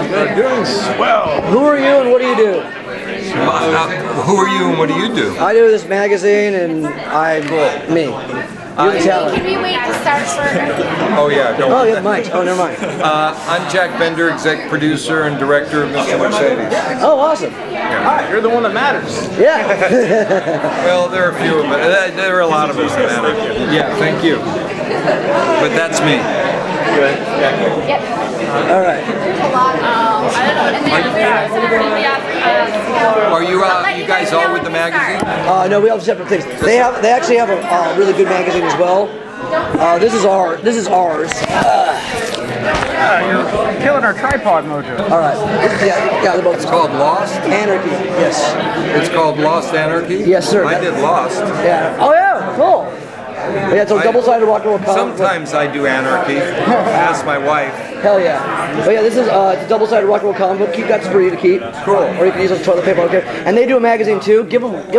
Doing swell. Who are you and what do you do? Who are you and what do you do? I do this magazine and I'm me. You're the talent. Can we wait to start for? Oh yeah, no. Oh, you have mics. Oh, never mind. I'm Jack Bender, exec producer and director of Mr. Mercedes. Oh, awesome. Yeah. You're the one that matters. Yeah. Well, there are a few of us. There are a lot of us that matter. Yeah, thank you. But that's me. Good. Yep. All right. Are you guys all with the magazine? No, we all have separate things. They actually have a really good magazine as well. This is ours. You're killing our tripod mojo. All right. Yeah, they're both. It's called Lost? Anarchy. Yes. It's called Lost Anarchy? Yes, sir. I did Lost. Yeah. Oh yeah. Cool. Yeah, it's a double-sided rock and roll comic. Sometimes I do Anarchy. Ask my wife. Hell yeah. But yeah, this is it's a double-sided rock and roll comic book. Keep that's for you to keep. Cool. Or you can use it as toilet paper. Okay. And they do a magazine too. Give them one.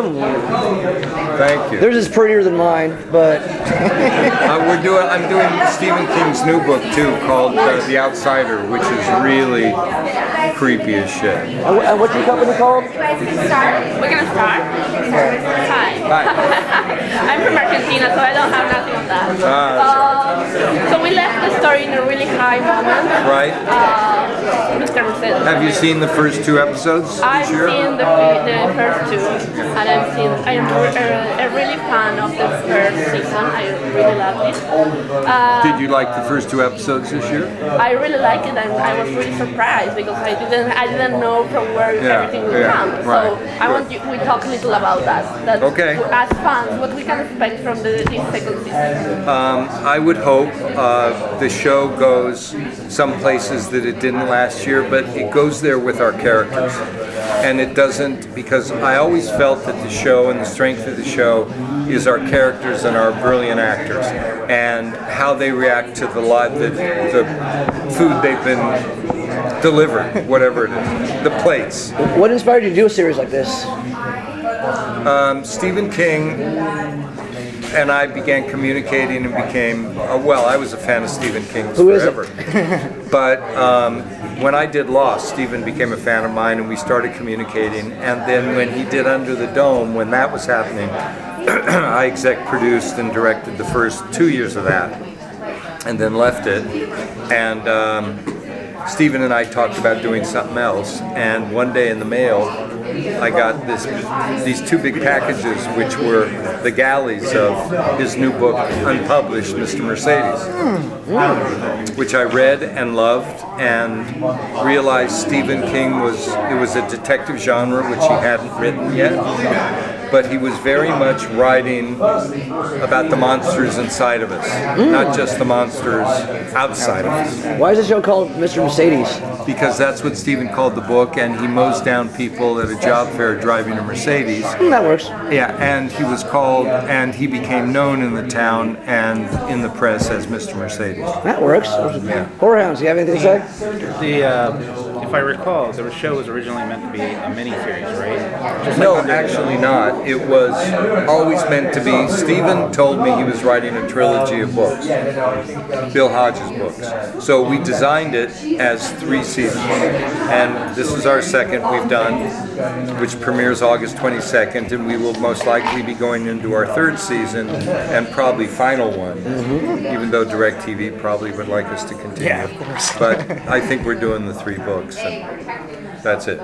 Thank you. Theirs is prettier than mine, but I'm doing Stephen King's new book too, called The Outsider, which is really creepy as shit. And what's your company called? We're gonna start. Hi. I'm from Argentina, so I don't have nothing on that. So we left the story in a really high moment. Right. Mr. Mercedes. Have you seen the first 2 episodes I've this year? seen the first 2, and I am a really fan of the first season. I really loved it. Did you like the first 2 episodes this year? I really liked it, and I was really surprised because I didn't know from where everything would come. Right. So I want we talk a little about that. Okay. As fans, what we can expect from this second season. I would hope the show goes some places that it didn't last year, but it goes there with our characters. And it doesn't, because I always felt that the show and the strength of the show is our characters and our brilliant actors and how they react to the food they've been delivered, whatever it is, the plates. What inspired you to do a series like this? Stephen King and I began communicating and became, well, I was a fan of Stephen King's forever. But when I did Lost, Stephen became a fan of mine and we started communicating. And then when he did Under the Dome, when that was happening, I exec produced and directed the first 2 years of that and then left it. And Stephen and I talked about doing something else. And one day in the mail, I got these 2 big packages, which were the galleys of his new book, unpublished, Mr. Mercedes, which I read and loved and realized Stephen King was a detective genre, which he hadn't written yet. But he was very much writing about the monsters inside of us, not just the monsters outside of us. Why is the show called Mr. Mercedes? Because that's what Stephen called the book, and he mows down people at a job fair driving a Mercedes. That works. Yeah, and he was called, and he became known in the town and in the press as Mr. Mercedes. That works. Yeah. Whorehounds, you have anything to say? If I recall, the show was originally meant to be a mini-series, right? No, actually not. It was always meant to be. Stephen told me he was writing a trilogy of books, Bill Hodges books. So we designed it as 3 seasons. And this is our second we've done, which premieres August 22nd, and we will most likely be going into our 3rd season and probably final one, even though DirecTV probably would like us to continue. Yeah, of course. But I think we're doing the 3 books, and that's it.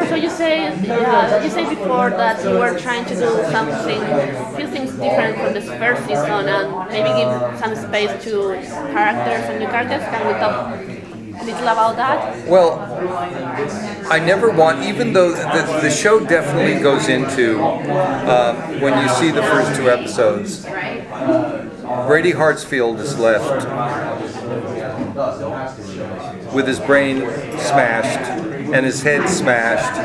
So you say before that you were trying to do something, few things different from this first season, and maybe give some space to characters and new characters. Can we talk a little about that? Well, I never want, even though the show definitely goes into, when you see the first 2 episodes, Brady Hartsfield is left with his brain smashed and his head smashed,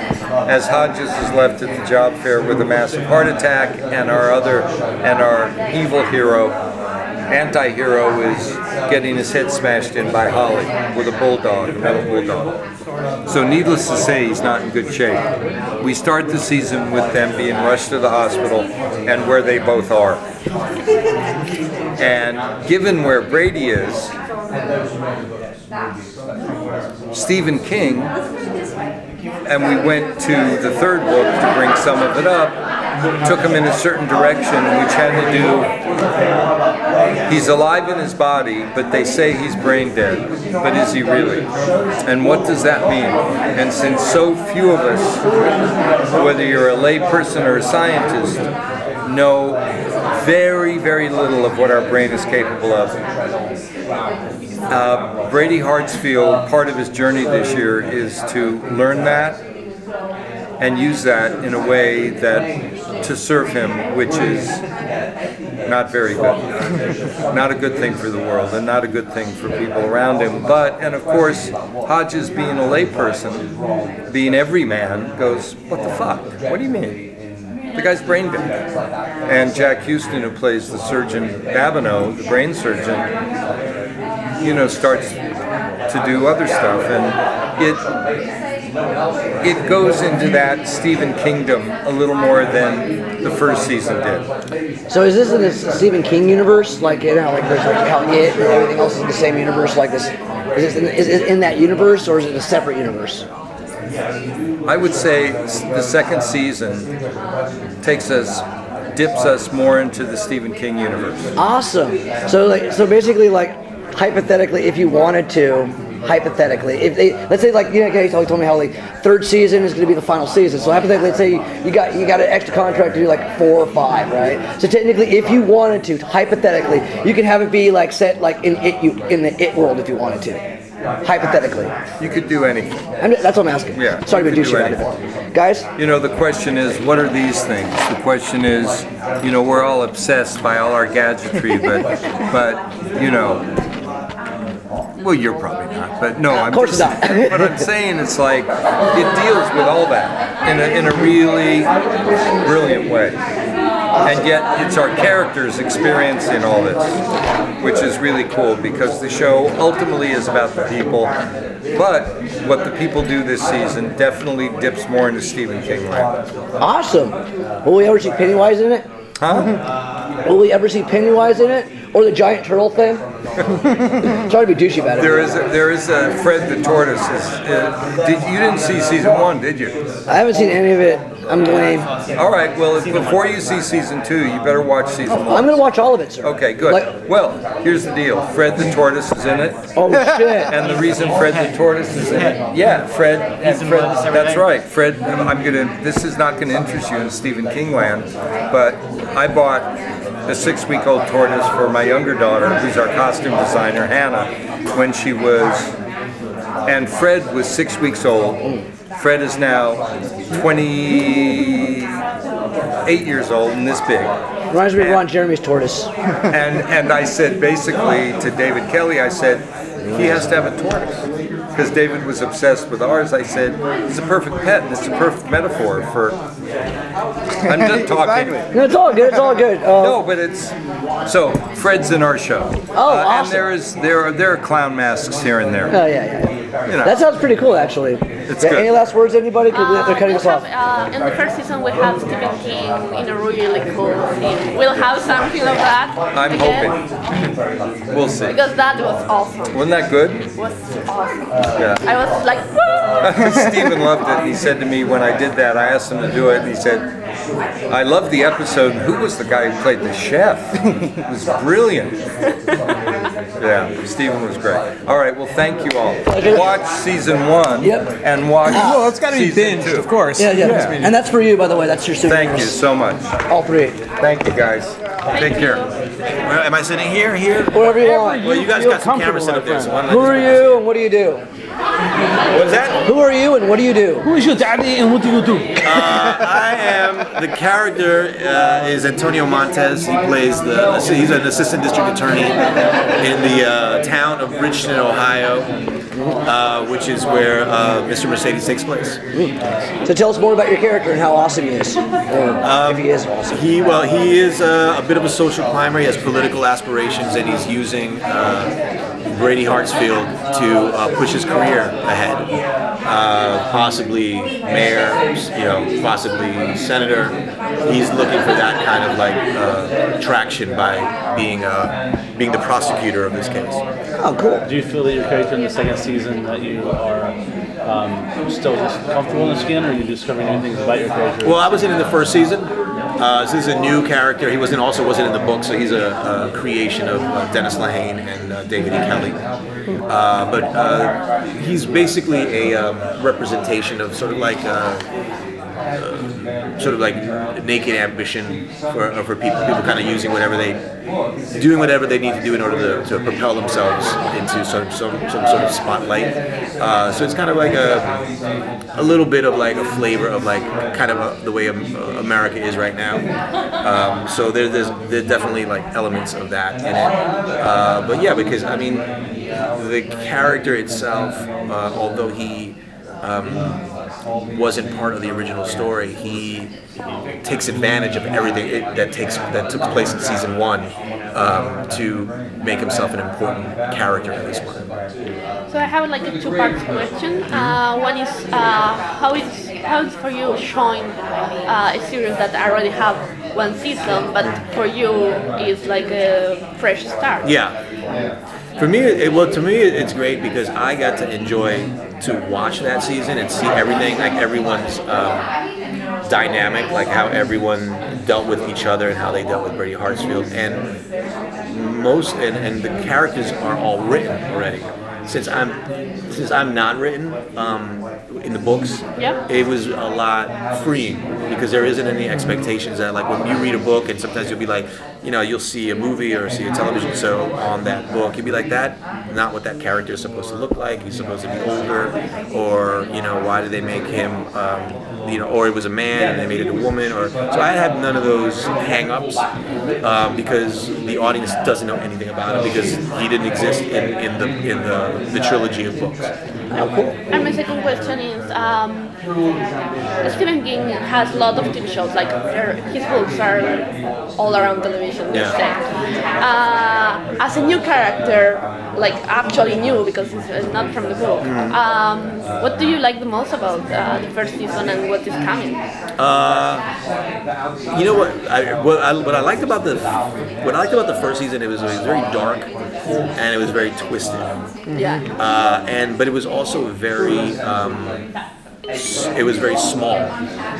as Hodges is left at the job fair with a massive heart attack, and our evil hero, anti-hero, is getting his head smashed in by Holly with a bulldog, a metal bulldog. So needless to say, he's not in good shape. We start the season with them being rushed to the hospital and where they both are. And given where Brady is, Stephen King, and we went to the third book to bring some of it up, took him in a certain direction, which had to do, he's alive in his body, but they say he's brain dead, but is he really? And what does that mean? And since so few of us, whether you're a lay person or a scientist, know very, very little of what our brain is capable of. Brady Hartsfield, part of his journey this year is to learn that and use that in a way that to serve him, which is not very good. Not a good thing for the world and not a good thing for people around him. But, and of course, Hodges being a layperson, being every man, goes, what the fuck? What do you mean? The guy's brain dead. And Jack Houston, who plays the surgeon Babineau, the brain surgeon, you know, starts to do other stuff, and it goes into that Stephen Kingdom a little more than the first season did. So is this in the Stephen King universe? Like, you know, like there's like how It and everything else is in the same universe like this? Is it in that universe, or is it a separate universe? I would say the second season dips us more into the Stephen King universe. Awesome. So basically, like, hypothetically, if you wanted to, if they, let's say, like, you know, you told me how like third season is going to be the final season. So hypothetically, let's say you got an extra contract to do like 4 or 5, right? So technically, if you wanted to, hypothetically, you can have it be like set like in the It world if you wanted to. Hypothetically, you could do anything. That's what I'm asking. Yeah. Sorry to be douchey about it, guys. You know, the question is, what are these things? The question is, you know, we're all obsessed by all our gadgetry, but you know, well, you're probably not, but no, of course not. But I'm saying it's like it deals with all that in a really brilliant way. And yet it's our characters experiencing all this, which is really cool because the show ultimately is about the people, but what the people do this season definitely dips more into Stephen King land. Awesome. Will we ever see Pennywise in it? Huh? Will we ever see Pennywise in it? Or the giant turtle thing? Sorry to be douchey about it. There is Fred the Tortoise. You didn't see season 1, did you? I haven't seen any of it. I'm lame. All right, well, before you see season 2, you better watch season 1. I'm going to watch all of it, sir. Okay, good. Well, here's the deal. Fred the Tortoise is in it. Oh, shit. And the reason Fred the Tortoise is in it, yeah, Fred, that's right. Fred, this is not going to interest you in Stephen King land, but I bought a 6-week-old tortoise for my younger daughter, who's our costume designer, Hannah, when she was, and Fred was 6 weeks old. Fred is now 28 years old and this big. Reminds me of Ron Jeremy's tortoise. And I said basically to David Kelley, I said, he has to have a tortoise. Because David was obsessed with ours, I said, it's a perfect pet and it's a perfect metaphor for... I'm just talking. No, it's all good, it's all good. No, but it's... So, Fred's in our show. Oh, awesome. And there are clown masks here and there. Oh, yeah. You know. That sounds pretty cool, actually. It's good. Any last words, anybody? Because they're cutting us off. In the first season, we have Stephen King in a really cool scene. We'll have something of that. I'm hoping. We'll see. Because that was awesome. Wasn't that good? It was awesome. Yeah. I was like, woo! Stephen loved it. He said to me when I did that, I asked him to do it, and he said, I love the episode. Who was the guy who played the chef? It was brilliant. Yeah, Stephen was great. All right, well, thank you all. Watch season 1 and watch well, it's got to be season binged, 2. of course. Yeah. And that's for you, by the way. That's your super. Thank you so much. All 3. Thank you, guys. Take care. Where, am I sitting here? Wherever you want. Well, you guys got some cameras set up there. So Who are you and what do you do? What is that? Who are you and what do you do? Who is your daddy and what do you do? I am, the character is Antonio Montes. He plays he's an assistant district attorney in the town of Bridgeton, Ohio, which is where Mr. Mercedes takes place. So tell us more about your character and how awesome he is. Or if he is awesome. He is a bit of a social climber. He has political aspirations and he's using Brady Hartsfield to push his career ahead. Possibly mayor, possibly senator. He's looking for that kind of like traction by being the prosecutor of this case. Oh, cool. Do you feel that your character in the second season that you are still just comfortable in the skin, or are you discovering new things about your character? Well, I wasn't in the first season. This is a new character. He wasn't in the book, so he's a creation of Dennis Lehane and David E. Kelley. But he's basically a representation of sort of like naked ambition for people kind of using doing whatever they need to do in order to propel themselves into some sort of spotlight. So it's kind of like a little bit of like a flavor of like kind of the way America is right now. So there's definitely like elements of that in it. But yeah, because I mean the character itself, although he wasn't part of the original story, he takes advantage of everything that took place in season 1 to make himself an important character in this one. So I have like a 2-part question. One is how is for you showing a series that already have 1 season, but for you is like a fresh start? Yeah. For me, to me, it's great because I got to enjoy to watch that season and see everything, like everyone's dynamic, like how everyone dealt with each other and how they dealt with Brady Hartsfield, and the characters are all written already. Since I'm not written in the books, yeah, it was a lot freeing because there isn't any expectations that, like, when you read a book and sometimes you'll be like, you know, you'll see a movie or see a television show on that book, you'll be like, that not what that character is supposed to look like. He's supposed to be older, or, you know, why did they make him, you know, or it was a man and they made it a woman, or so I had none of those hang-ups because the audience doesn't know anything about him because he didn't exist in the trilogy of books. And my second question is, Stephen King has a lot of TV shows, like his books are all around television, let's say. As a new character, like actually new because it's not from the book, what do you like the most about the first season and what is coming? You know what I liked about the first season, it was very dark and it was very twisted. Yeah. But it was also very small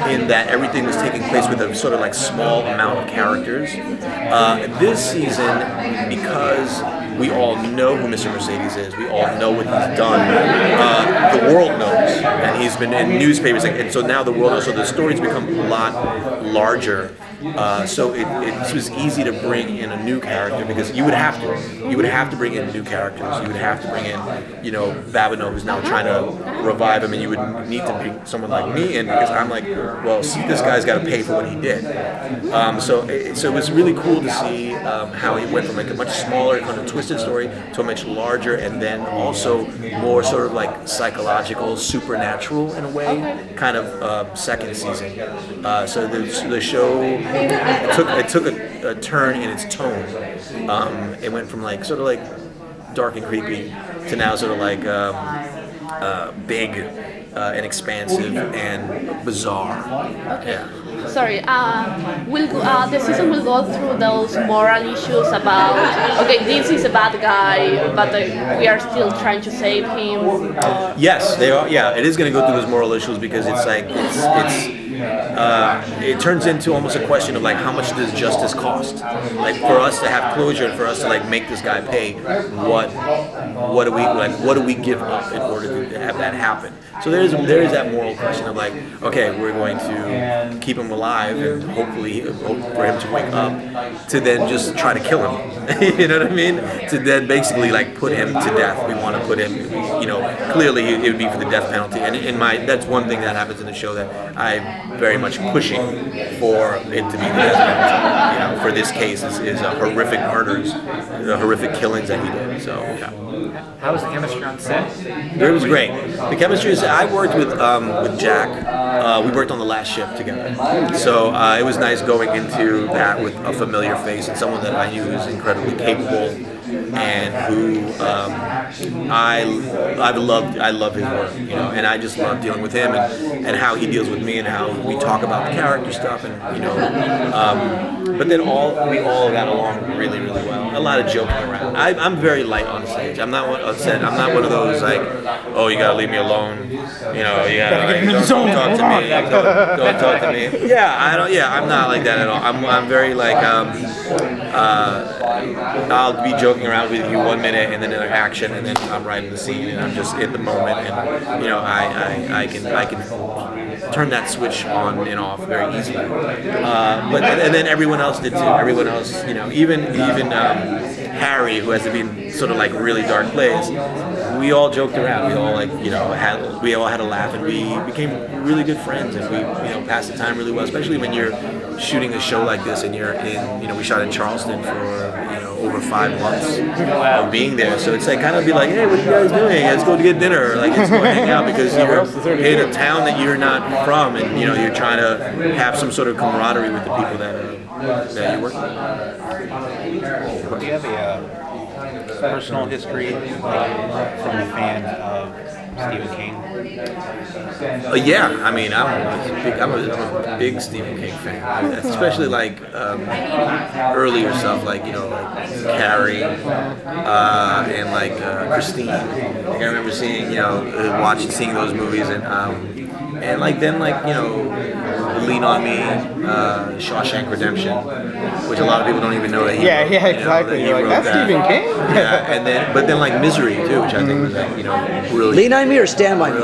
in that everything was taking place with a sort of like small amount of characters. This season, because we all know who Mr. Mercedes is, we all know what he's done, the world knows, and he's been in newspapers, and so now the world knows, so the story's become a lot larger. So it was easy to bring in a new character because you would have to bring in new characters. You would have to bring in, you know, Babineau, who's now trying to revive him, and you would need to bring someone like me in because I'm like, well, see, this guy's got to pay for what he did. So it was really cool to see how he went from like a much smaller kind of twisted story to a much larger, and then also more sort of like psychological, supernatural in a way, kind of second season. So the show. It took a turn in its tone. It went from like sort of like dark and creepy to now sort of like big and expansive and bizarre. Okay. Yeah. Sorry. The season will go through those moral issues about, okay, this is a bad guy, but we are still trying to save him. Or... Yes, they are. Yeah, it is going to go through those moral issues because it's like it turns into almost a question of like, how much does justice cost? Like, for us to have closure and for us to like make this guy pay, what do we give up in order to have that happen? So there is that moral question of like, okay, we're going to keep him alive and hopefully hope for him to wake up, to then just try to kill him. You know what I mean? To then basically like put him to death. We want to put him, you know, clearly it would be for the death penalty. And that's one thing that happens in the show that I'm very much pushing for it to be the death penalty. You know, for this case is horrific murders, the horrific killings that he did. So yeah. How was the chemistry on set? It was great. The chemistry is. I worked with Jack. We worked on The Last Ship together, so it was nice going into that with a familiar face and someone that I knew is incredibly capable and who I love his work, you know, and I just love dealing with him and how he deals with me and how we talk about the character stuff, and you know, but then we all got along really, really well. A lot of joking around. I'm very light on stage. I'm not one of those like, oh, you gotta leave me alone, you know, you gotta like, don't talk to me, don't talk to me. Yeah, I'm not like that at all. I'm very like I'll be joking around with you 1 minute and then in action, and then I'm right in the scene and I'm just in the moment, and you know, I can turn that switch on and off very easily. But and then everyone else did too. Everyone else, you know, even Harry, who has to be in sort of like really dark plays, we all joked around. We all like, you know, we all had a laugh, and we became really good friends, and we, you know, passed the time really well. Especially when you're shooting a show like this, and you're in, you know, we shot in Charleston for, you know, over 5 months of being there. So it's like kind of be like, hey, what are you guys doing? Let's go to get dinner, or like let's go hang out, because you're in a town that you're not from, and you know, you're trying to have some sort of camaraderie with the people that you're working with. Do you have a personal history from a fan of Stephen King? Yeah, I mean, I'm a big Stephen King fan, especially like earlier stuff, like, you know, like Carrie and like Christine. Like, I remember seeing, you know, seeing those movies, and like then, like, you know, Lean on Me, Shawshank Redemption, which a lot of people don't even know that he wrote, exactly. You're like, that's that. Stephen King? Yeah, and then, but then like Misery too, which I think was like, you know, really. Lean on Me or Stand by Me?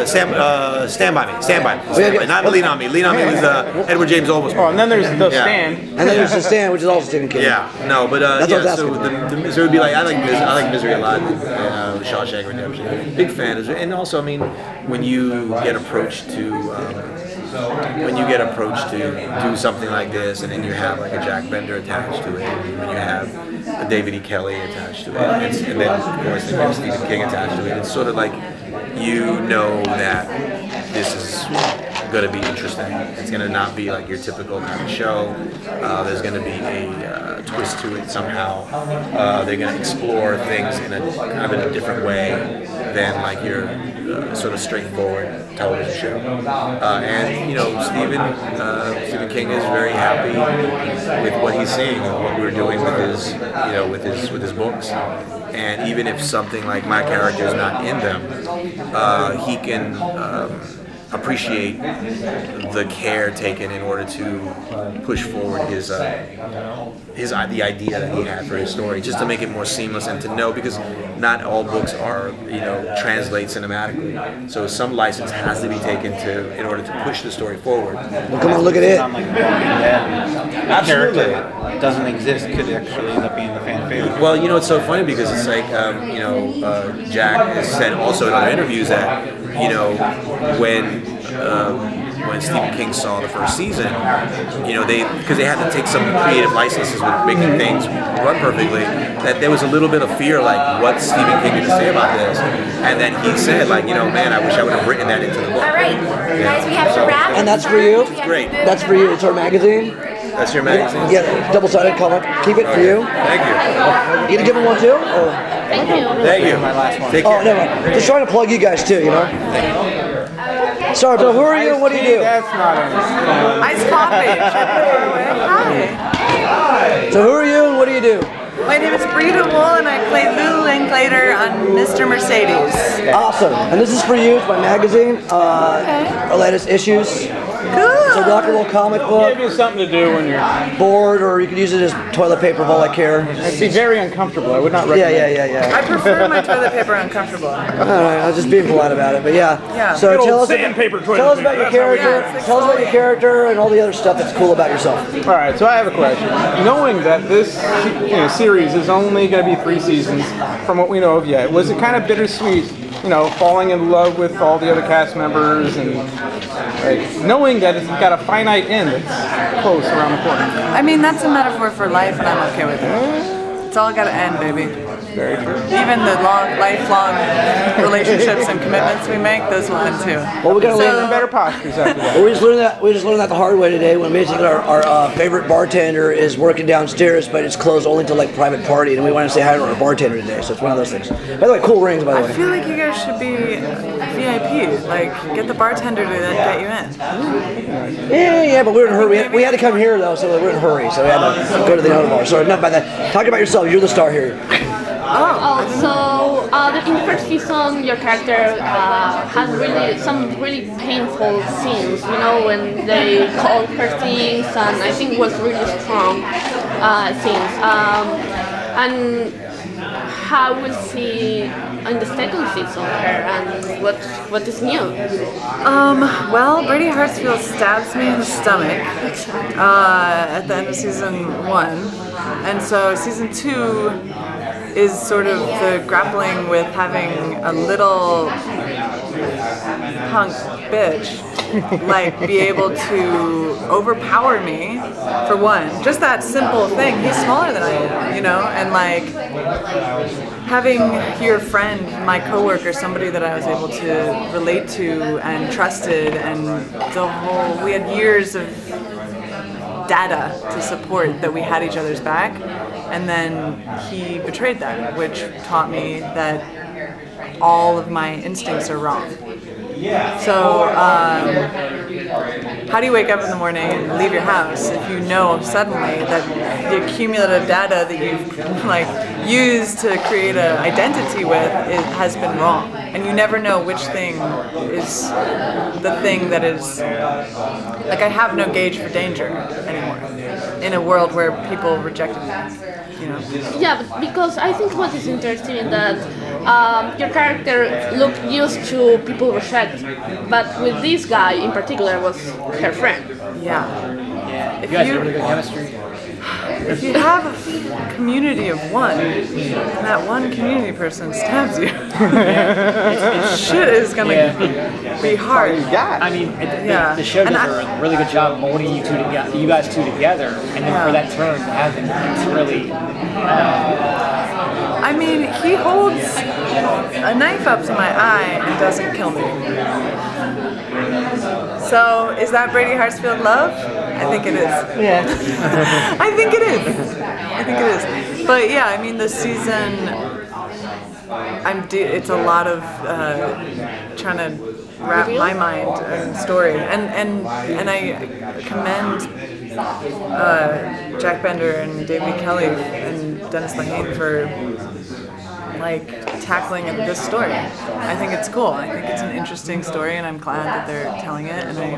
Stand by Me. Not Lean on Me. Lean on Me was Edward James Olmos. Oh, and then there's The Stand. And then there's The Stand, which is also Stephen King. Yeah, no, but That's what I was so it would be like, I like Misery a lot, and Shawshank Redemption. Big fan, and also, I mean, when you get approached to do something like this, and then you have like a Jack Bender attached to it, and when you have a David E. Kelley attached to it, and then of course you have Stephen King attached to it, it's sort of like, you know that this is going to be interesting. It's going to not be like your typical kind of show. There's going to be a twist to it somehow. They're going to explore things in a kind of in a different way than like your sort of straightforward television show. And you know, Stephen King is very happy with what he's seeing and what we're doing with his, you know, with his books. And even if something like my character is not in them, he can appreciate the care taken in order to push forward the idea that he had for his story, just to make it more seamless and to know, because not all books are, you know, translate cinematically. So some license has to be taken in order to push the story forward. Well, come on, look at it. Absolutely. Character doesn't exist could actually end up being the fan favorite. Well, you know, it's so funny because it's like, you know, Jack has said also in other interviews that, you know, when Stephen King saw the first season, you know, because they had to take some creative licenses with making things run perfectly, that there was a little bit of fear, like, what's Stephen King going to say about this? And then he said, like, you know, man, I wish I would have written that into the book. All right, guys, we have to wrap. And that's for you? Great. That's for you. It's our magazine. That's your magazine? Yeah, double-sided comic. Keep it for you. Thank you. You gonna give him one too? Or? Thank you. Thank you. Take care. Oh, never mind. Just trying to plug you guys too, you know? Sorry, Bill, who are you and what do you do? That's not understandable. Iced coffee. Hi. So who are you and what do you do? My name is Brita Wool and I play Lou Linklater on Mr. Mercedes. Awesome. And this is for you. It's my magazine. Our latest issues. Cool. It's a rock and roll comic book. Give you something to do when you're Bored, or you can use it as toilet paper of all I care. It'd be very uncomfortable. I would not recommend Yeah. I prefer my toilet paper uncomfortable. Alright, I was just being polite about it, but yeah. So Good old tell us sandpaper toilet about your paper. character. That's Tell us about your character and all the other stuff that's cool about yourself. All right, so I have a question. Knowing that this series is only going to be 3 seasons, from what we know of yet, was it kind of bittersweet, you know, falling in love with all the other cast members and like knowing that it's got a finite end that's close around the corner? I mean, that's a metaphor for life and I'm okay with it. It's all got to end, baby. Very true. Even the lifelong relationships and commitments we make, those will end too. Well, we gotta learn Better postures after that. Well, we just learned that the hard way today. When basically our favorite bartender is working downstairs, but it's closed only to like private party, and we want to say hi to our bartender today. So it's one of those things. By the way, cool rings. By the way. I feel like you guys should be VIP. Like, get the bartender to get you in. Yeah, but we were in a hurry. We had to come here though, so we were in a hurry. So we had to go to the other bar. So enough about that. Talk about yourself. You're the star here. In the first season, your character has some really painful scenes. You know, when they called her things, and I think it was really strong scenes. And how we see in the second season her, and what is new? Well, Brady Hartsfield stabs me in the stomach at the end of season 1, and so season 2 is sort of the grappling with having a little punk bitch like be able to overpower me for one. Just that simple thing. He's smaller than I am, you know, and like having your friend, my coworker, somebody that I was able to relate to and trusted, and we had years of data to support that we had each other's back, and then he betrayed that, which taught me that all of my instincts are wrong. So how do you wake up in the morning and leave your house if you know suddenly that the cumulative data that you've like used to create an identity with has been wrong, and you never know which thing is the thing that is like, I have no gauge for danger anymore in a world where people rejected me. You know? Yeah, but because I think what is interesting is that your character looked used to people reject, but with this guy in particular was her friend. Yeah. You guys have really good chemistry. If you have a community of one, and that one community person stabs you, shit is gonna be hard. I mean, the show does a really good job molding you guys two together, and then for that turn to happen, it's really. I mean, he holds a knife up to my eye and doesn't kill me. So, is that Brady Hartsfield love? I think it is. Yeah. I think it is. I think it is. But yeah, I mean, this season, it's a lot of trying to wrap my mind in the story, and I commend Jack Bender and David Kelley and Dennis Lehane for like tackling this story. I think it's cool. I think it's an interesting story, and I'm glad that they're telling it, and I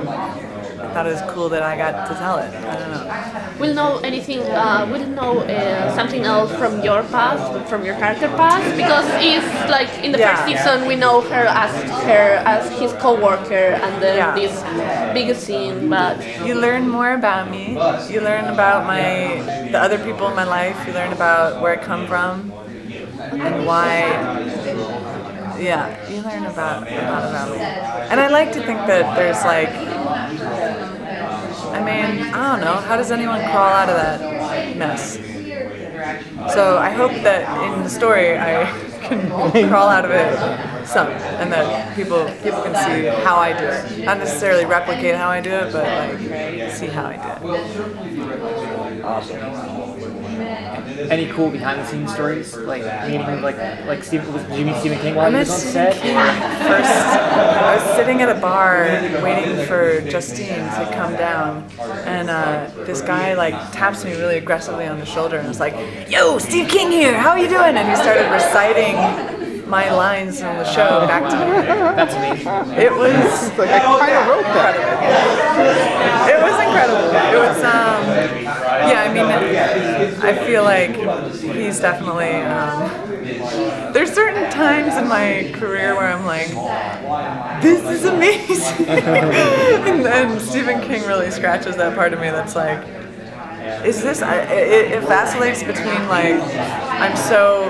thought it was cool that I got to tell it. I don't know. We'll know anything, we'll know something else from your past, from your character past, because it's like in the first season we know her as his co-worker, and then this big scene, but you learn more about me. You learn about the other people in my life. You learn about where I come from and why. Yeah, you learn a lot about me. And I like to think that there's like, I mean, I don't know, how does anyone crawl out of that mess? So I hope that in the story I can crawl out of it some, and that people can see how I do it. Not necessarily replicate how I do it, but like see how I do it. Awesome. Any cool behind-the-scenes stories, like meeting like Stephen? Did you meet Stephen King while I he met was on Stephen set? King first. I was sitting at a bar waiting for Justine to come down, and this guy like taps me really aggressively on the shoulder and was like, "Yo, Steve King here. How are you doing?" And he started reciting my lines from the show back to me. That's amazing. It was like I kind of wrote that. It was incredible. It was yeah. I mean, I feel like he's definitely. There's certain times in my career where I'm like, this is amazing, and then Stephen King really scratches that part of me that's like, is this? It vacillates between like, I'm so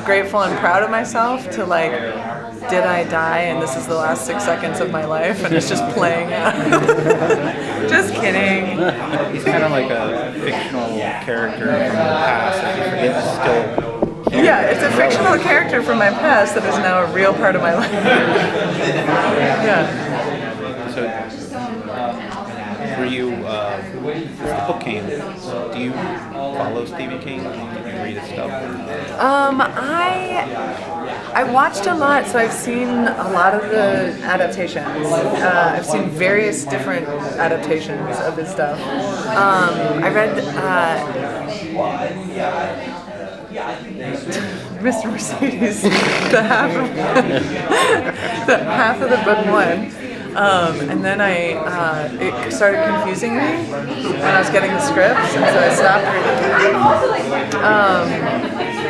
grateful and proud of myself to like, did I die and this is the last 6 seconds of my life and it's just playing out. Just kidding. He's kind of like a fictional character from the past that you forget is still Yeah, it's a fictional character from my past that is now a real part of my life. Yeah. So, were you, as the book came, do you follow Stephen King? Do you read his stuff? I watched a lot, so I've seen a lot of the adaptations. I've seen various different adaptations of his stuff. I read Mr. Mercedes, the half of the book one. And then it started confusing me when I was getting the scripts, and so I stopped reading.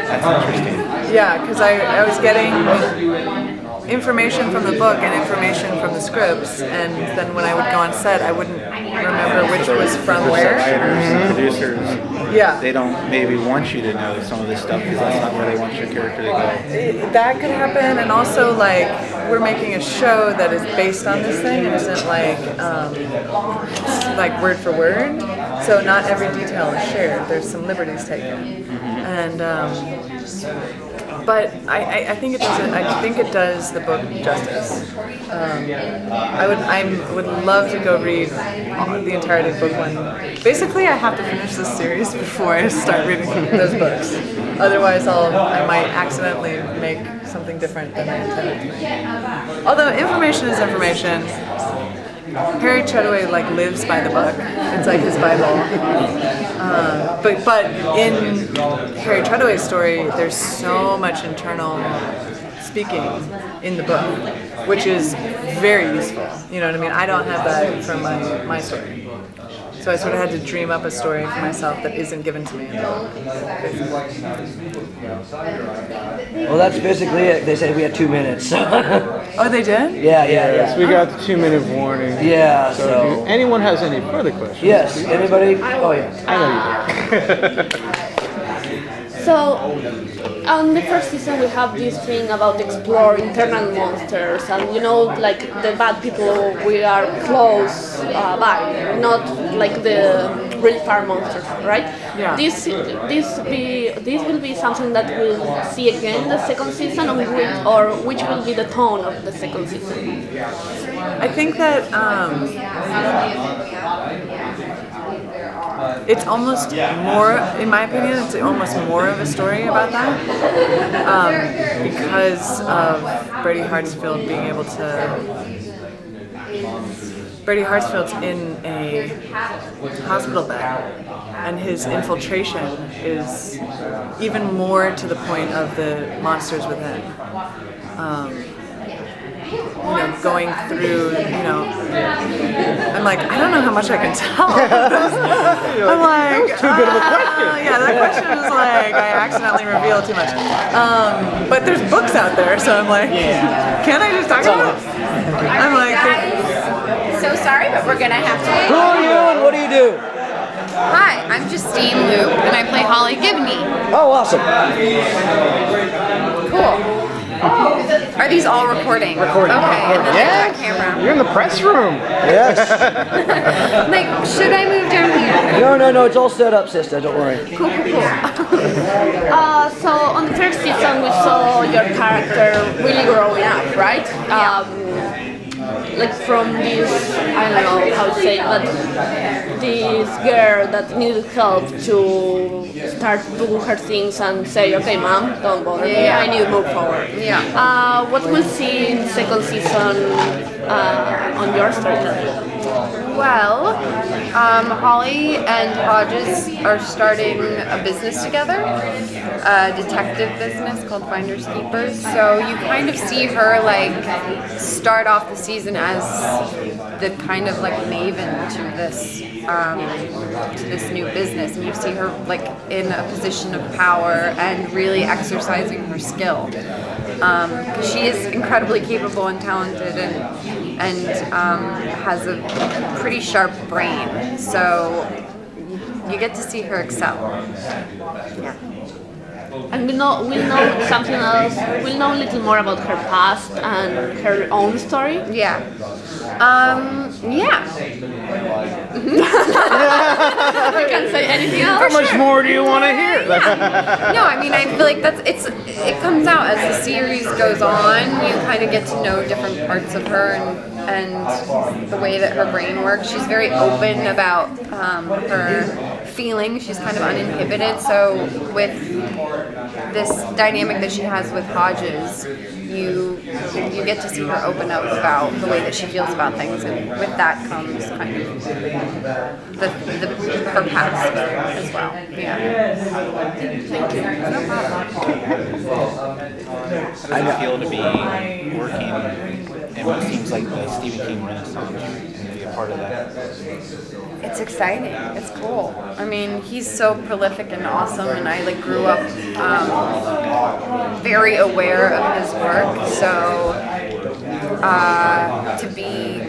That's interesting. Yeah, because I was getting information from the book and information from the scripts, and then when I would go on set, I wouldn't remember which was from where. Writers and producers, yeah, they don't maybe want you to know some of this stuff because that's not where they want your character to go. That could happen, and also like we're making a show that is based on this thing and isn't like word for word, so not every detail is shared. There's some liberties taken, and. But I think it does. I think it does the book justice. I would love to go read the entirety of book one. Basically, I have to finish this series before I start reading those books. Otherwise, I might accidentally make something different than I intended to make. Although information is information. Harry Treadaway lives by the book. It's like his Bible. But in Harry Treadaway's story, there's so much internal speaking in the book, which is very useful. You know what I mean? I don't have that from my story. So I sort of had to dream up a story for myself that isn't given to me in the book. Well, that's basically it. They said we had 2 minutes. Oh, they did? Yeah. Yes, we got the 2-minute warning. Yeah, So if anyone has any further questions? Yes, anybody? Oh, yeah. I know you do. So, on the first season we have this thing about explore internal monsters, and like the bad people we are close by, not like the really far monsters, right? Yeah. This will be something that we'll see again in the second season, or which will be the tone of the second season? I think that it's almost more, in my opinion, it's almost more of a story about that because of Brady Hartsfield being able to. Brady Hartsfield's in a hospital bed, and his infiltration is even more to the point of the monsters within. Going through, I'm like, I don't know how much I can tell. I'm like, too good of a question. Yeah, that question is like, I accidentally revealed too much. But there's books out there, so I'm like, can't I just talk about it? I'm like, So sorry, but we're gonna have to. Who are you and what do you do? Hi, I'm Justine Lupe, and I play Holly Gibney. Oh, awesome. Cool. Are these all recording? Recording. Okay, and then Yeah. there's our camera. You're in the press room. Yes. Like, should I move down here? No, it's all set up, sister, don't worry. Cool. So on the first season we saw your character really growing up, right? Like from this, I don't know how to say it, but this girl that needed help to start doing her things and say, okay, mom, don't bother me, I need to move forward. Yeah. What we'll see in the second season on your storytelling? Well, Holly and Hodges are starting a business together, a detective business called Finders Keepers. So you kind of see her start off the season as the kind of maven to this new business, and you see her in a position of power and really exercising her skill. Because she is incredibly capable and talented and has a pretty sharp brain, so you get to see her excel. Yeah. And we'll know something else. We'll know a little more about her past and her own story. Yeah. Yeah. You can't say anything else. How much more do you want to hear? No, I mean, I feel like it comes out as the series goes on. You kind of get to know different parts of her and the way that her brain works. She's very open about her feelings. She's kind of uninhibited. So with this dynamic that she has with Hodges, you get to see her open up about the way that she feels about things, and with that comes kind of her past as well. Yeah. Thank you. No problem. How does it feel to be working in what seems like the Stephen King Renaissance and to be a part of that? It's exciting. It's cool. I mean, he's so prolific and awesome, and I grew up very aware of his work. So to be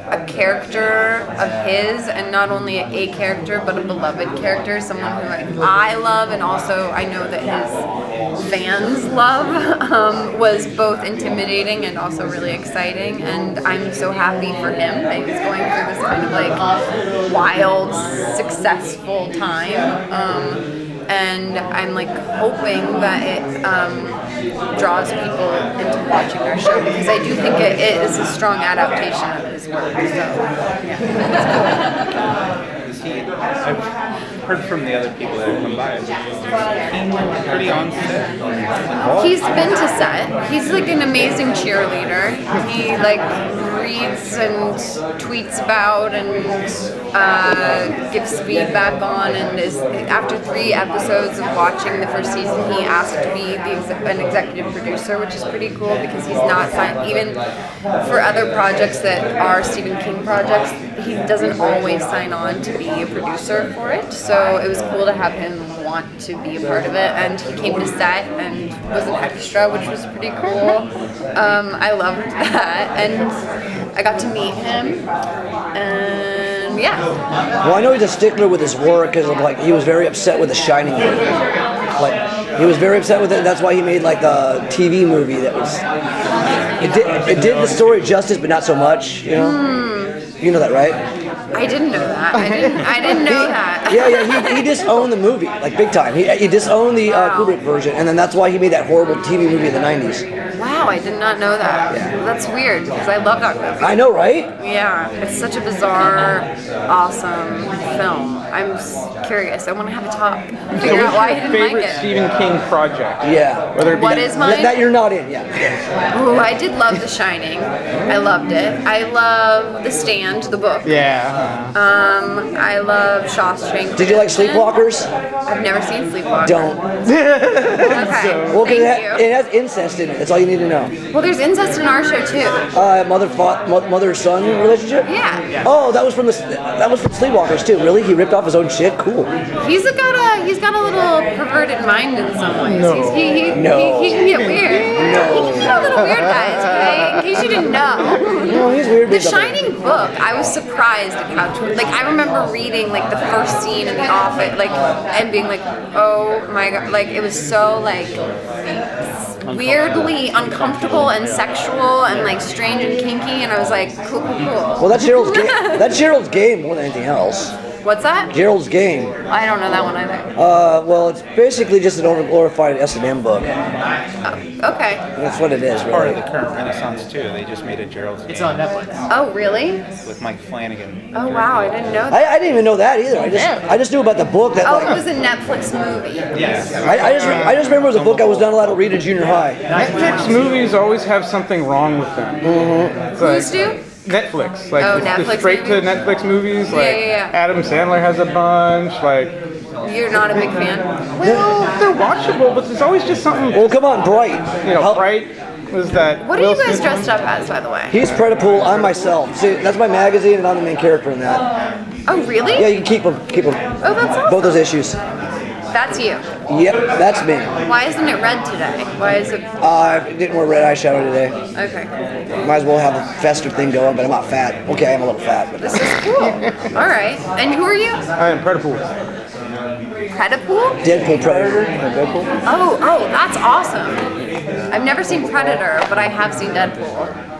a character of his, and not only a character, but a beloved character, someone who I love, and also I know that his fans love, was both intimidating and also really exciting. And I'm so happy for him that he's going through this kind of wild, successful time. And I'm hoping that it draws people into watching our show, because I do think it is a strong adaptation of his work. So, yeah, I've heard from the other people that have come by. He's pretty on set. He's been to set. He's an amazing cheerleader. He reads and tweets about and gives feedback on, and after 3 episodes of watching the first season, he asked to be an executive producer, which is pretty cool because he's not signed, even for other projects that are Stephen King projects, he doesn't always sign on to be a producer for it. So it was cool to have him want to be a part of it, and he came to set and was an extra, which was pretty cool. I loved that, and I got to meet him, and yeah. Well, I know he's a stickler with his work because he was very upset with The Shining movie. He was very upset with it, and that's why he made the TV movie that was. It did the story justice, but not so much. You know, you know that, right? I didn't know that. I didn't know that. Yeah, he disowned the movie, big time. He disowned the Kubrick version, and then that's why he made that horrible TV movie in the 90s. Wow, I did not know that. Yeah. That's weird, because I love that movie. I know, right? Yeah, it's such a bizarre, awesome film. I'm curious. I want to have a talk. Figure out why I didn't like it. Favorite Stephen King project? Yeah. What is mine? That you're not in, yeah. Ooh, I did love The Shining. I loved it. I love The Stand, the book. Yeah. I love Shawshank. Did you like Sleepwalkers? I've never seen Sleepwalkers. Don't. Okay. Well, it has incest in it. That's all you need to know. Well, there's incest in our show too. Mother-son relationship? Yeah. Oh, that was from Sleepwalkers too. Really? He ripped off his own shit? Cool. He's got a little perverted mind in some ways. No. He can get weird. No. He can get a little weird, guys, okay? In case you didn't know. No, he's weird. The Shining book, I was surprised at how I remember reading the first scene in the office, and being oh my god, it was so weirdly uncomfortable and sexual and strange and kinky, and I was cool. Well, that's Gerald's game. That's Gerald's game more than anything else. What's that? Gerald's Game. I don't know that one either. Well, it's basically just an overglorified S&M book. Okay. That's what it is, really. Part of the current Renaissance too. They just made a Gerald's Game. It's on Netflix. Oh, really? With Mike Flanagan. Oh, wow, I didn't know that. I didn't even know that either. I just knew about the book that. Oh, it was a Netflix movie. Yes. I just remember it was a book I was not allowed to read in junior high. Netflix movies always have something wrong with them. Mm-hmm. Who's do? Netflix, Netflix the straight to Netflix movies. Yeah. Adam Sandler has a bunch. You're not a big fan. Well, they're watchable, but there's always just something. Well, come on, Bright. Bright was that. What are you guys dressed up as, by the way? He's Predapool. I'm myself. See, that's my magazine, and I'm the main character in that. Oh, really? Yeah, you can keep them. Oh, that's awesome. Both those issues. That's you. Yep, that's me. Why isn't it red today? Why is it? I didn't wear red eyeshadow today. Okay. Might as well have the festive thing going, but I'm not fat. Okay, I am a little fat. But this is cool. All right. And who are you? I am Predapool. Predator? Deadpool Predator. Deadpool. Oh, that's awesome. I've never seen Predator, but I have seen Deadpool.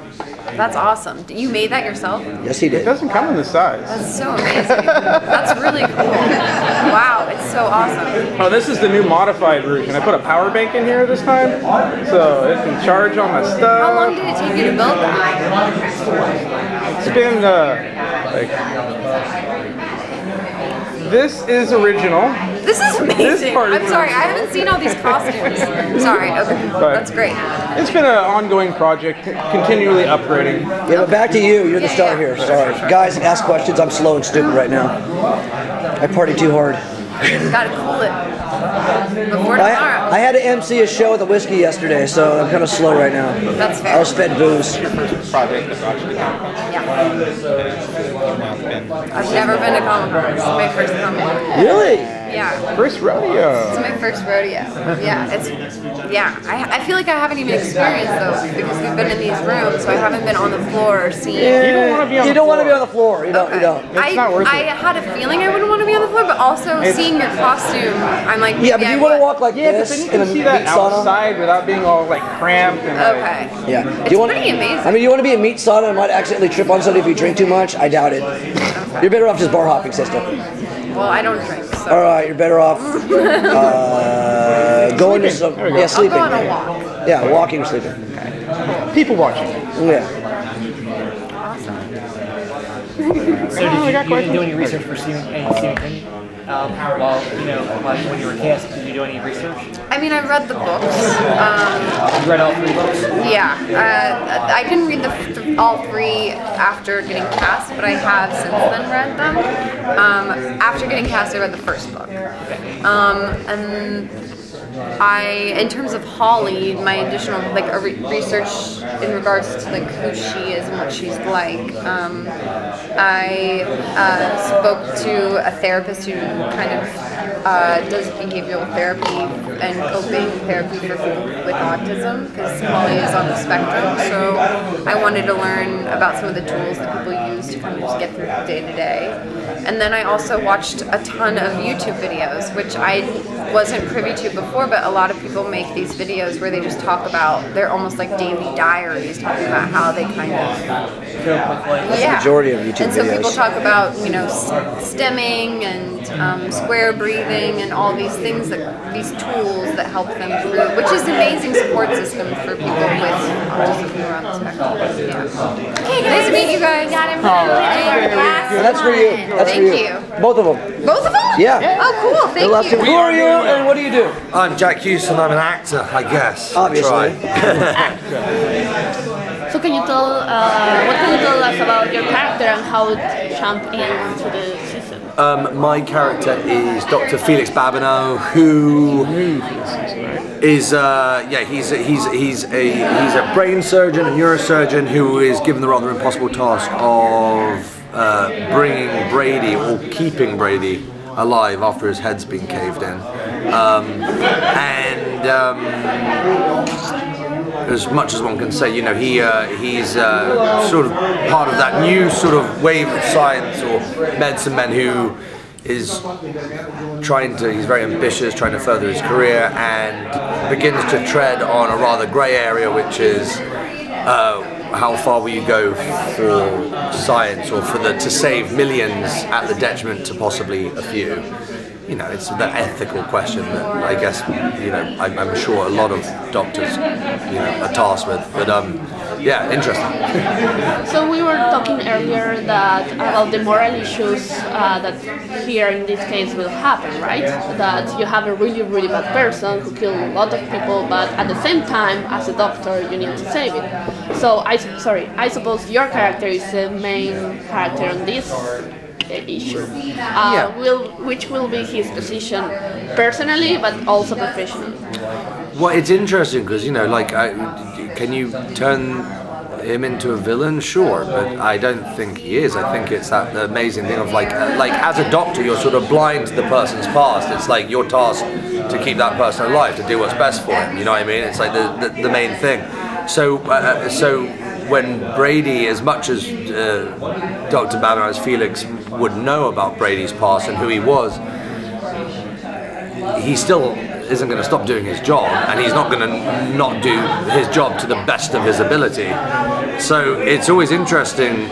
That's awesome. You made that yourself? Yes, he did. It doesn't come in the size. That's so amazing. That's really cool. Wow, it's so awesome. Oh, this is the new modified version. I put a power bank in here this time, so it can charge all my stuff. How long did it take you to build that? It's been like. This is original. This is amazing. part I'm is sorry, I haven't seen all these costumes. Sorry, okay, that's great. It's been an ongoing project, continually upgrading. Yeah, but back to you. You're the star here. Sorry. Guys, ask questions. I'm slow and stupid right now. I party too hard. Gotta cool it. Before tomorrow. I had to MC a show with a whiskey yesterday, so I'm kind of slow right now. That's fair. I was fed booze. Project that brought you together. Yeah. I've never been to Comic-Con. It's my first Comic-Con. Really? Yeah. First rodeo. It's my first rodeo. Yeah, I feel like I haven't even experienced those because we've been in these rooms, so I haven't been on the floor or seen. Yeah, you don't want to be on you the don't floor. want to be on the floor. You don't. Okay. You don't. It's not worth it. I had a feeling I wouldn't want to be on the floor, but also seeing your costume, I'm like, Yeah, but you want to walk like Yeah, but this then you in can a see meat that sauna. outside without being all like cramped and like, Okay. Yeah. It's pretty amazing. I mean, you want to be a meat sauna and might accidentally trip on something if you drink too much? I doubt it. You're better off just bar hopping, sister. Well, I don't drink, so. All right, you're better off going to some. Yeah, sleeping. I'll go on a walk. Yeah, walking or sleeping. people watching. Yeah. So did you didn't do any research for Stephen King? While when you were cast, did you do any research? I mean, I read the books. You read all 3 books? Yeah, I didn't read all 3 after getting cast, but I have since then read them. After getting cast, I read the first book. And in terms of Holly, my additional research in regards to who she is and what she's like, I spoke to a therapist who kind of does behavioral therapy and coping therapy for people with autism, because Holly is on the spectrum. So I wanted to learn about some of the tools that people use to kind of just get through day to day. And then I also watched a ton of YouTube videos, which I wasn't privy to before, but a lot of people make these videos where they just talk about, they're almost like daily diaries, talking about how they kind of, That's the majority of YouTube and so videos. people talk about, stemming and square breathing and all these things, these tools that help them through, which is an amazing support system for people with autism who are on the spectrum. Yeah. Okay, nice to meet you guys. And that's for you. That's Thank for you. Both of them. Both of them? Yeah. Oh, cool. Thank you. Who are you and what do you do? I'm Jack Hewson, I'm an actor, I guess. Obviously. So can you tell, what can you tell us about your character and how it jumped into the season? My character is Dr. Felix Babineau, who is he's a brain surgeon, a neurosurgeon who is given the rather impossible task of bringing Brady or keeping Brady alive after his head's been caved in, as much as one can say, he's sort of part of that new sort of wave of science or medicine men who is he's very ambitious, trying to further his career, and begins to tread on a rather grey area, which is how far will you go for science or to save millions at the detriment to possibly a few? It's that ethical question that I guess, I'm sure a lot of doctors, are tasked with. But interesting. So we were talking earlier about the moral issues that here in this case will happen, right? That you have a really, really bad person who killed a lot of people, but at the same time, as a doctor, you need to save it. So I suppose your character is the main character on this issue. Which will be his position personally, but also professionally? Well, it's interesting because can you turn him into a villain? Sure, but I don't think he is. I think it's that amazing thing of as a doctor, you're sort of blind to the person's past. It's like your task to keep that person alive, to do what's best for him. You know what I mean? It's like the main thing. So when Brady, as much as Dr. Babineau as Felix would know about Brady's past and who he was, he still isn't going to stop doing his job, and he's not going to not do his job to the best of his ability. So it's always interesting.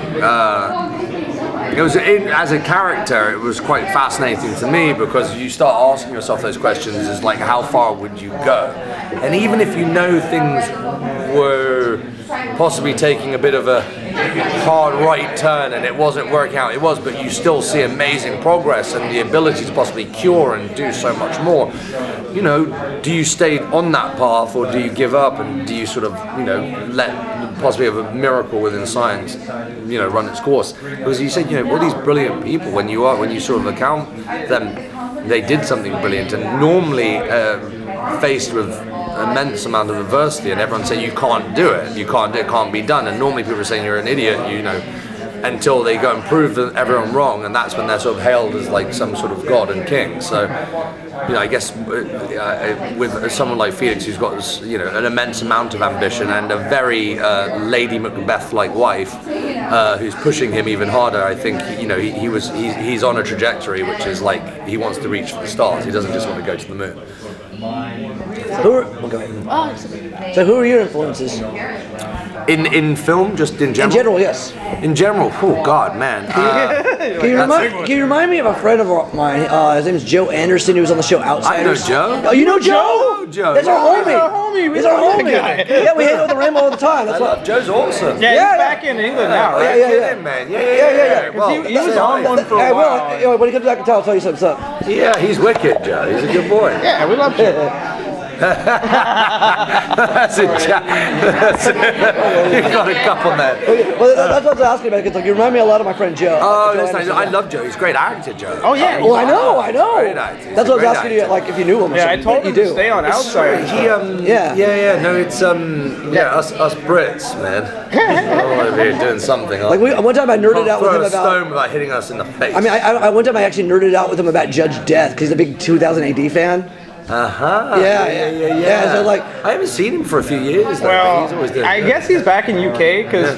As a character, it was quite fascinating to me, because you start asking yourself those questions, is like, how far would you go? And even if you know things were possibly taking a bit of a hard right turn and it wasn't working out, it was, but you still see amazing progress and the ability to possibly cure and do so much more. You know, do you stay on that path, or do you give up, and do you sort of, you know, let possibly have a miracle within science, you know, run its course? Because you said, you know, all these brilliant people, when you sort of account them, they did something brilliant, and normally faced with immense amount of adversity, and everyone saying you can't do it, it can't be done, and normally people are saying you're an idiot, you know, until they go and prove everyone wrong, and that's when they're sort of hailed as like some sort of god and king. So, you know, I guess with someone like Felix, who's got this, you know, an immense amount of ambition and a very Lady Macbeth-like wife who's pushing him even harder, I think, you know, he's on a trajectory which is like he wants to reach for the stars. He doesn't just want to go to the moon. So who are your influences? In film, just in general? In general, yes. In general, oh God, man. Can you remind me of a friend of mine? His name is Joe Anderson. He was on the show Outsiders. I know Joe. Oh, you know Joe? Joe. That's our homie. He's our homie. Yeah, we hang out with the Rainbow all the time. That's why. Joe's awesome. Yeah, he's back in England now, right? Yeah, man. Yeah. Well, he was on one for a while. When he comes back in town, I'll tell you something. Yeah, he's wicked, Joe. He's a good boy. Yeah, we love Joe. That's a chat. You've got a couple there. Well, that's what I was asking about, because like, you remind me a lot of my friend Joe. Oh, that's nice. I love Joe. He's a great actor, Joe. Oh, yeah. Well, I know. Great actor. That's what I was asking you, like, if you knew him or Yeah, I something. told him to stay on Outsiders. No, it's us Brits, man. We're doing something. Like one time I nerded out with him about stone without hitting us in the face. I mean, one time I actually nerded out with him about Judge Death, because he's a big 2000 AD fan. Yeah. So like, I haven't seen him for a few years. Well, he's always doing I guess he's back in UK because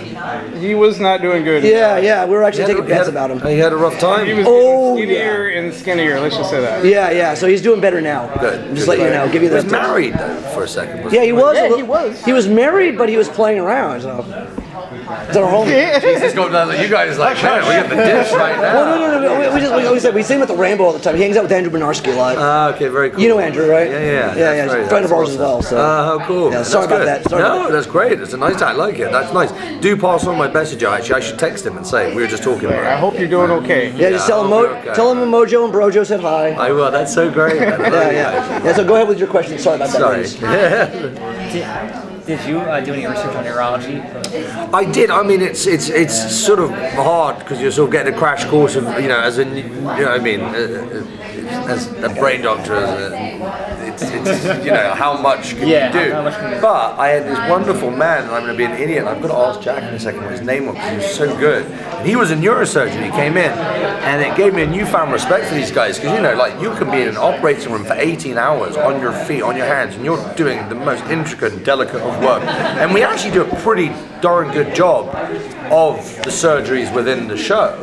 he was not doing good. Yeah. We were actually taking bets about him. He had a rough time. He was getting skinnier and skinnier. Let's just say that. Yeah. So he's doing better now. Good. Just let you know. Give you He that. was married though for a second. Yeah, he was. Yeah, he was. He was married, but he was playing around. So. It's our home. Jesus, you guys like, man, we got the dish right now. Well, no. We see him at the Rainbow all the time. He hangs out with Andrew Bernarski a lot. Okay, very cool. You know Andrew, right? Yeah. He's a friend of ours as well. So. How cool. Yeah, sorry about that. That's great. It's a nice. I like it. That's nice. Do pass on my message. Actually, I should text him and say we were just talking about it. I hope you're doing okay. Yeah, just tell him Mojo and Brojo said hi. I will. That's so great. Yeah. So go ahead with your question. Sorry about that. Sorry. Did you do any research on neurology? I did. I mean, it's sort of hard because you're sort of getting a crash course of, you know, as a, you know, I mean, as a brain doctor, it's you know, how much can you do? But I had this wonderful man, and I'm going to be an idiot. I'm going to ask Jack in a second what his name was, because he was so good. And he was a neurosurgeon. He came in, and it gave me a newfound respect for these guys, because, you know, like, you can be in an operating room for 18 hours on your feet, on your hands, and you're doing the most intricate and delicate of work. And we actually do a pretty darn good job of the surgeries within the show.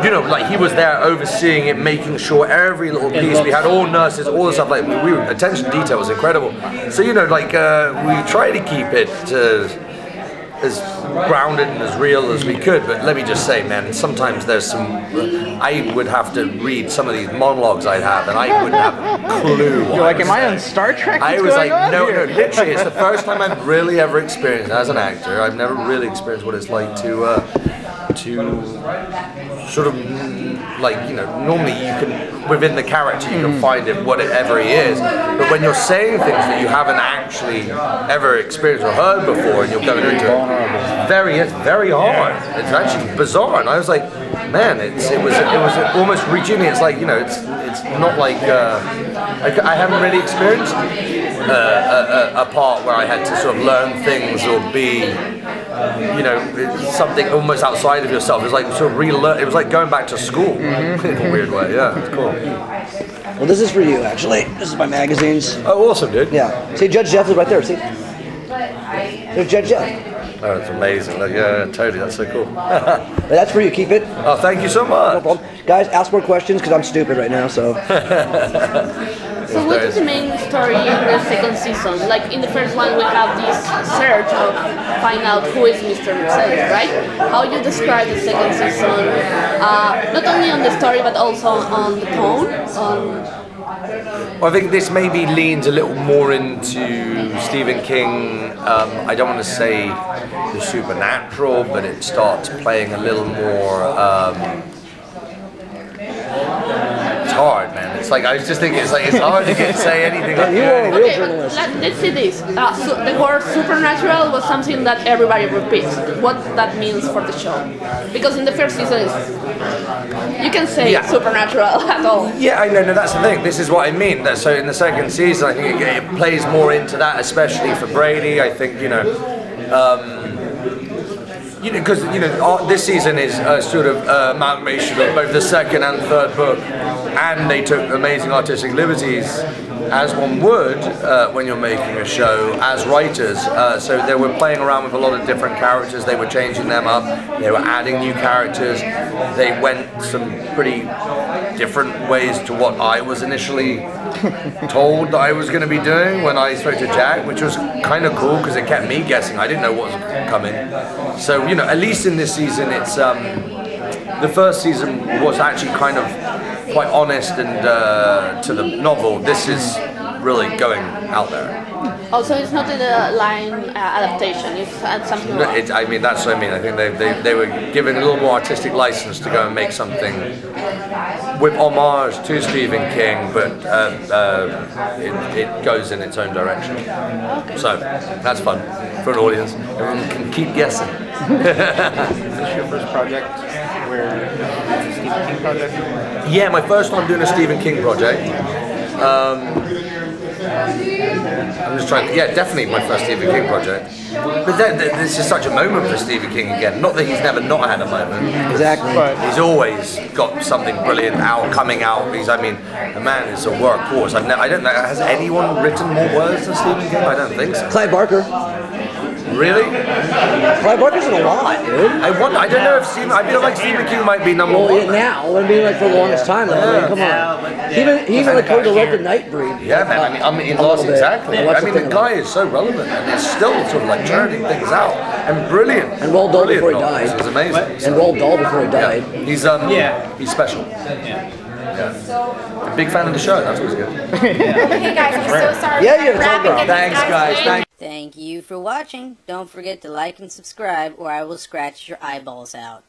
You know, like, he was there overseeing it, making sure every little piece, we had all nurses, all the stuff, like, we were, attention to detail was incredible. So, you know, like, we try to keep it as grounded and as real as we could, but let me just say, man, sometimes there's some, I would have to read some of these monologues I'd have, and I wouldn't have a clue what You're like, am I on Star Trek? I was like, no, literally, it's the first time I've really ever experienced, as an actor, I've never really experienced what it's like to sort of, like, you know, normally you can, within the character, you can find it whatever he is, but when you're saying things that you haven't actually ever experienced or heard before, and you're going into it, it's very hard. It's actually bizarre, and I was like, man, it was almost rejuvenating. It's like, you know, it's not like I haven't really experienced a part where I had to sort of learn things or be, you know, something almost outside of yourself. It was like sort of relearn. It was like going back to school in a weird way. Yeah, it's cool. Well, this is for you, actually. This is my magazines. Oh, awesome, dude. Yeah. See, Judge Jeff is right there. See, there's Judge Jeff. Oh, it's amazing. Look, yeah, totally. That's so cool. That's for you. Keep it. Oh, thank you so much. No problem. Guys, ask more questions because I'm stupid right now. So. So what is the main story in the second season? Like in the first one, we have this search of find out who is Mr. Mercedes, right? How you describe the second season, not only on the story but also on the tone. Well, I think this maybe leans a little more into Stephen King. I don't want to say the supernatural, but it starts playing a little more. It's hard, man. It's like I was just thinking. It's hard to say anything. You are a real journalist. Let's see this. So the word supernatural was something that everybody repeats. What that means for the show, because in the first season, you can say supernatural at all. Yeah, I know. No, that's the thing. This is what I mean. So in the second season, I think it plays more into that, especially for Brady. I think because this season is a sort of amalgamation of both the second and third book, and they took amazing artistic liberties, as one would when you're making a show as writers. So they were playing around with a lot of different characters. They were changing them up. They were adding new characters. They went some pretty different ways to what I was initially told that I was going to be doing when I spoke to Jack, which was kind of cool because it kept me guessing. I didn't know what was coming. So at least in this season, it's the first season was actually kind of quite honest and to the novel. This is really going out there. Also, it's not a line adaptation. It's something. I mean, that's what I mean. I think they were given a little more artistic license to go and make something with homage to Stephen King, but it goes in its own direction. Okay. So that's fun for an audience. Everyone can keep guessing. Is this your first project where it's a Stephen King project? Yeah, my first time doing a Stephen King project. I'm just trying. Yeah, definitely my first Stephen King project. But this is such a moment for Stephen King again. Not that he's never not had a moment. Exactly. But he's always got something brilliant coming out. The man is a workhorse. I don't know. Has anyone written more words than Stephen King? I don't think so. Clive Barker. Really? Clive Barker's in a lot, dude. I don't know if I feel like Stephen King might be number one. Yeah, now. I mean, like for the longest time. Like, I mean, come on. He even like co-directed Nightbreed. Yeah, man. I mean, exactly. I mean, the guy is so relevant, and he's still sort of like churning things out, and brilliant. And Roald Dahl before he died. It's amazing. And Roald Dahl before he died. Yeah. He's special. Yeah. A big fan of the show. That's always good. Okay, guys, I'm so sorry. Yeah, yeah. Thanks, guys. Thank you for watching. Don't forget to like and subscribe, or I will scratch your eyeballs out.